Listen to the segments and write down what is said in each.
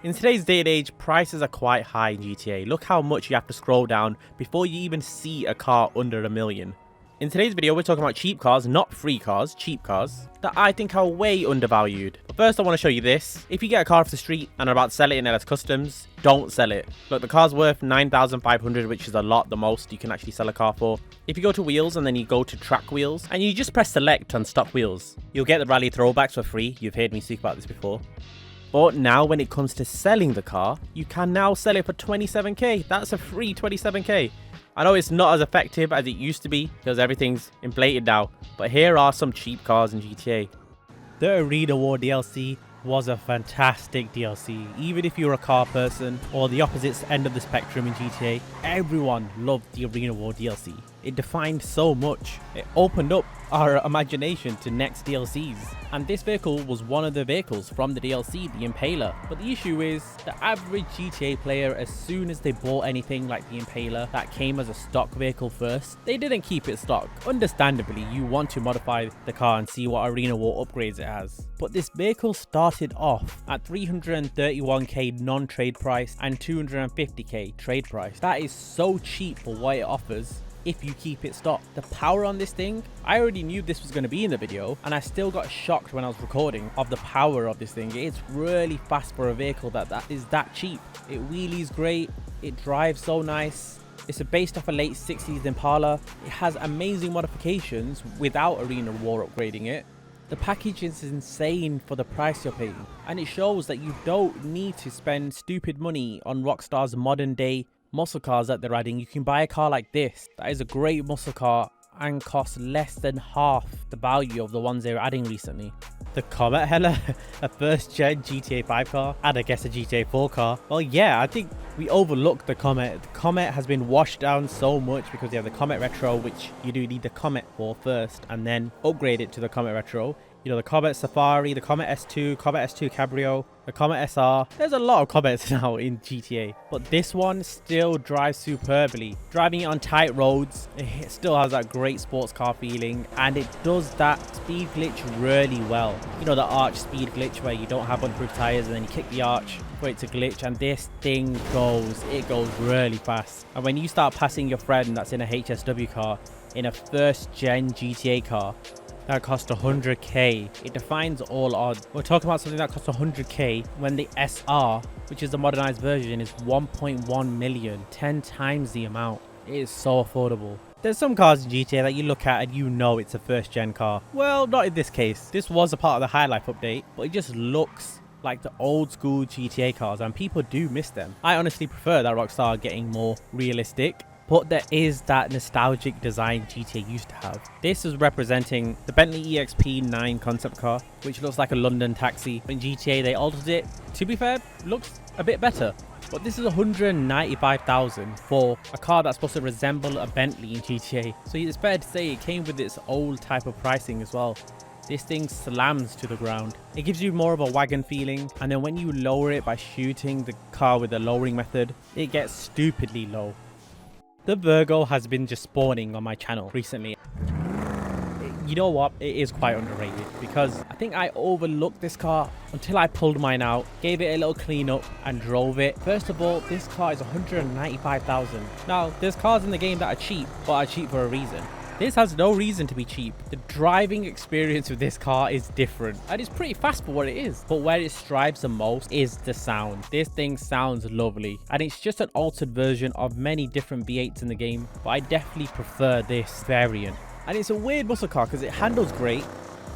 In today's day and age, prices are quite high in GTA. Look how much you have to scroll down before you even see a car under $1 million. In today's video, we're talking about cheap cars, not free cars, cheap cars, that I think are way undervalued. But first, I want to show you this. If you get a car off the street and are about to sell it in LS Customs, don't sell it. Look, the car's worth $9,500, which is a lot, the most you can actually sell a car for. If you go to wheels and then you go to track wheels, and you just press select on stock wheels, you'll get the rally throwbacks for free. You've heard me speak about this before. But now when it comes to selling the car, you can now sell it for 27k. That's a free 27k. I know it's not as effective as it used to be because everything's inflated now, but here are some cheap cars in GTA. The Arena War DLC was a fantastic DLC. Even if you're a car person or the opposite end of the spectrum in GTA, everyone loved the Arena War DLC. It defined so much. It opened up our imagination to next DLCs. And this vehicle was one of the vehicles from the DLC, the Impaler. But the issue is, the average GTA player, as soon as they bought anything like the Impaler that came as a stock vehicle first, they didn't keep it stock. Understandably, you want to modify the car and see what Arena War upgrades it has. But this vehicle started off at 331k non-trade price and 250k trade price. That is so cheap for what it offers if you keep it stock. The power on this thing, I already knew this was going to be in the video, and I still got shocked when I was recording of the power of this thing. It's really fast for a vehicle that is that cheap. It wheelies great, it drives so nice. It's based off a late 60s Impala. It has amazing modifications without Arena War upgrading it. The package is insane for the price you're paying, and it shows that you don't need to spend stupid money on Rockstar's modern day muscle cars that they're adding. You can buy a car like this that is a great muscle car and costs less than half the value of the ones they were adding recently. The Comet, hella, a first gen GTA 5 car and I guess a GTA 4 car. Well, yeah, I think we overlooked the Comet. The Comet has been washed down so much because you have the Comet Retro, which you do need the Comet for first and then upgrade it to the Comet Retro. You know, the Comet Safari, the Comet S2, Comet S2 Cabrio, the Comet SR. There's a lot of Comets now in GTA, but this one still drives superbly. Driving it on tight roads, it still has that great sports car feeling, and it does that speed glitch really well. You know, the arch speed glitch where you don't have bulletproof tires and then you kick the arch for it to glitch, and this thing goes really fast. And when you start passing your friend that's in a HSW car, in a first gen GTA car, that cost 100k. It defines all odds. We're talking about something that costs 100k when the SR, which is the modernized version, is 1.1 million, 10 times the amount. It is so affordable. There's some cars in GTA that you look at and you know it's a first gen car. Well, not in this case. This was a part of the High Life update, but it just looks like the old school GTA cars and people do miss them. I honestly prefer that Rockstar getting more realistic, but there is that nostalgic design GTA used to have. This is representing the Bentley EXP9 concept car, which looks like a London taxi. In GTA, they altered it. To be fair, looks a bit better. But this is 195,000 for a car that's supposed to resemble a Bentley in GTA. So it's fair to say it came with its old type of pricing as well. This thing slams to the ground. It gives you more of a wagon feeling, and then when you lower it by shooting the car with the lowering method, it gets stupidly low. The Virgo has been just spawning on my channel recently. You know what? It is quite underrated because I think I overlooked this car until I pulled mine out, gave it a little clean up and drove it. First of all, this car is 195,000. Now, there's cars in the game that are cheap, but are cheap for a reason. This has no reason to be cheap. The driving experience with this car is different and it's pretty fast for what it is. But where it strives the most is the sound. This thing sounds lovely and it's just an altered version of many different V8s in the game, but I definitely prefer this variant. And it's a weird muscle car because it handles great,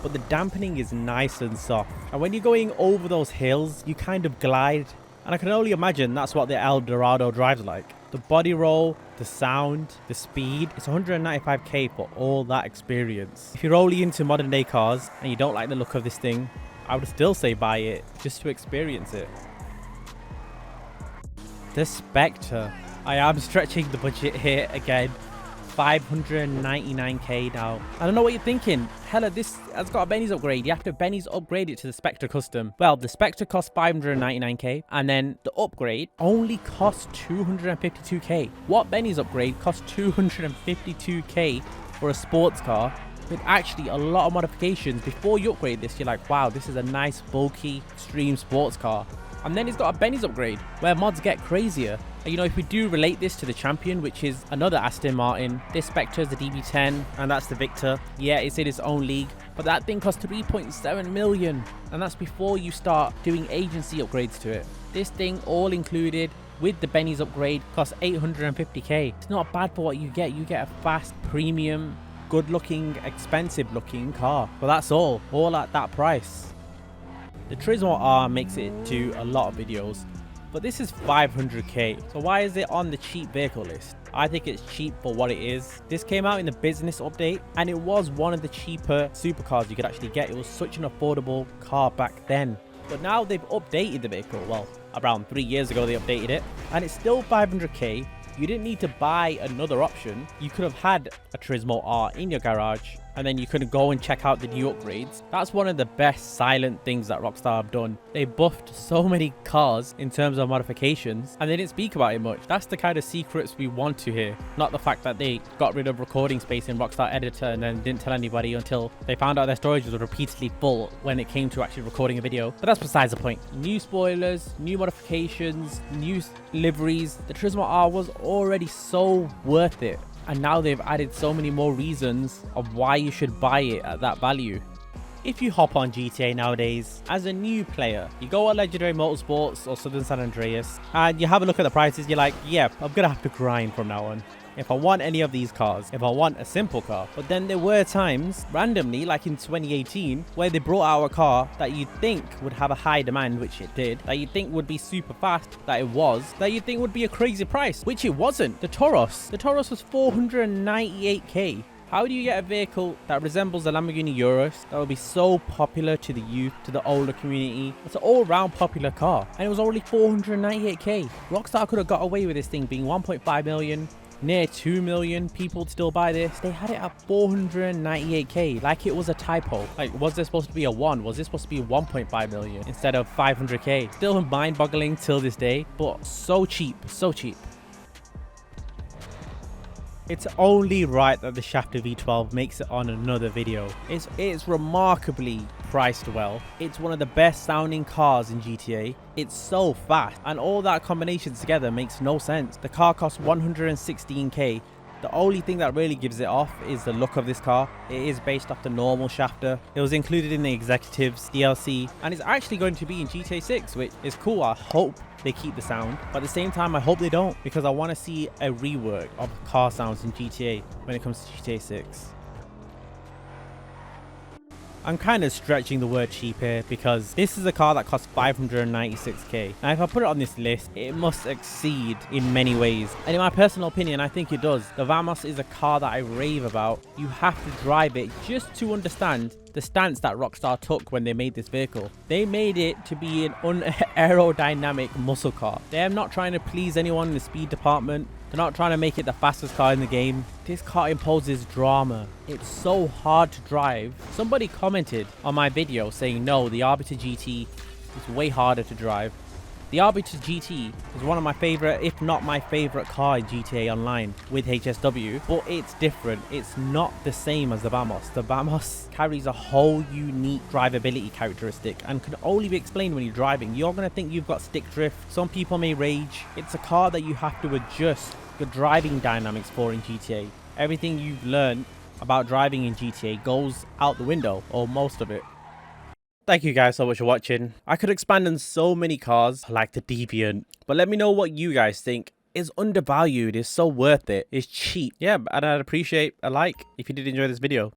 but the dampening is nice and soft. And when you're going over those hills, you kind of glide. And I can only imagine that's what the El Dorado drives like. The body roll, the sound, the speed, it's 195k for all that experience. If you're only into modern day cars and you don't like the look of this thing, I would still say buy it just to experience it. The Spectre. I am stretching the budget here again. 599k now. I don't know what you're thinking. Hella, this has got a Benny's upgrade. You have to Benny's upgrade it to the Spectre Custom. Well, the Spectre costs 599k, and then the upgrade only costs 252k. What Benny's upgrade costs 252k for a sports car with actually a lot of modifications. Before you upgrade this, you're like, wow, this is a nice bulky extreme sports car. And then it's got a Benny's upgrade, where mods get crazier. And you know, if we do relate this to the Champion, which is another Aston Martin, this Spectre is the DB10, and that's the Victor. Yeah, it's in its own league, but that thing costs 3.7 million. And that's before you start doing agency upgrades to it. This thing, all included, with the Benny's upgrade, costs 850k. It's not bad for what you get. You get a fast, premium, good-looking, expensive-looking car. But that's all at that price. The Turismo R makes it to a lot of videos, but this is 500k. So why is it on the cheap vehicle list? I think it's cheap for what it is. This came out in the business update, and it was one of the cheaper supercars you could actually get. It was such an affordable car back then. But now they've updated the vehicle. Well, around 3 years ago they updated it, and it's still 500k. You didn't need to buy another option. You could have had a Turismo R in your garage, and then you could go and check out the new upgrades. That's one of the best silent things that Rockstar have done. They buffed so many cars in terms of modifications, and they didn't speak about it much. That's the kind of secrets we want to hear, not the fact that they got rid of recording space in Rockstar Editor and then didn't tell anybody until they found out their storage was repeatedly full when it came to actually recording a video. But that's besides the point. New spoilers, new modifications, new liveries. The Turismo R was already so worth it, and now they've added so many more reasons of why you should buy it at that value. If you hop on GTA nowadays as a new player, you go on Legendary Motorsports or Southern San Andreas and you have a look at the prices, you're like, yeah, I'm gonna have to grind from now on if I want any of these cars, if I want a simple car. But then there were times randomly, like in 2018, where they brought out a car that you'd think would have a high demand, which it did, that you'd think would be super fast, that it was, that you'd think would be a crazy price, which it wasn't. The Tauros was 498k. How do you get a vehicle that resembles the Lamborghini Urus that will be so popular to the youth, to the older community? It's an all-round popular car, and it was only 498k. Rockstar could have got away with this thing being 1.5 million, near 2 million people still buy this. They had it at 498k, like it was a typo. Like, was there supposed to be a 1? Was this supposed to be 1.5 million instead of 500k? Still mind-boggling till this day, but so cheap, so cheap. It's only right that the Shafter V12 makes it on another video. It's remarkably priced well. It's one of the best sounding cars in GTA. It's so fast, and all that combination together makes no sense. The car costs 116k. The only thing that really gives it off is the look of this car. It is based off the normal Shafter. It was included in the Executives DLC, and it's actually going to be in GTA 6, which is cool. I hope they keep the sound, but at the same time I hope they don't, because I want to see a rework of car sounds in GTA when it comes to GTA 6. I'm kind of stretching the word cheap here, because this is a car that costs 596k. Now if I put it on this list, it must exceed in many ways, and in my personal opinion I think it does. The Vamos is a car that I rave about. You have to drive it just to understand the stance that Rockstar took when they made this vehicle. They made it to be an aerodynamic muscle car. They are not trying to please anyone in the speed department. They're not trying to make it the fastest car in the game. This car imposes drama. It's so hard to drive. Somebody commented on my video saying, no, the Arbiter GT is way harder to drive. The Arbiter GT is one of my favorite, if not my favorite car in GTA Online with HSW, but it's different. It's not the same as the Vamos. The Vamos carries a whole unique drivability characteristic and can only be explained when you're driving. You're going to think you've got stick drift. Some people may rage. It's a car that you have to adjust the driving dynamics for in GTA. Everything you've learned about driving in GTA goes out the window, or most of it. Thank you guys so much for watching. I could expand on so many cars like the Deviant, but let me know what you guys think. Is Undervalued is so worth it? It's cheap. Yeah, and I'd appreciate a like if you did enjoy this video.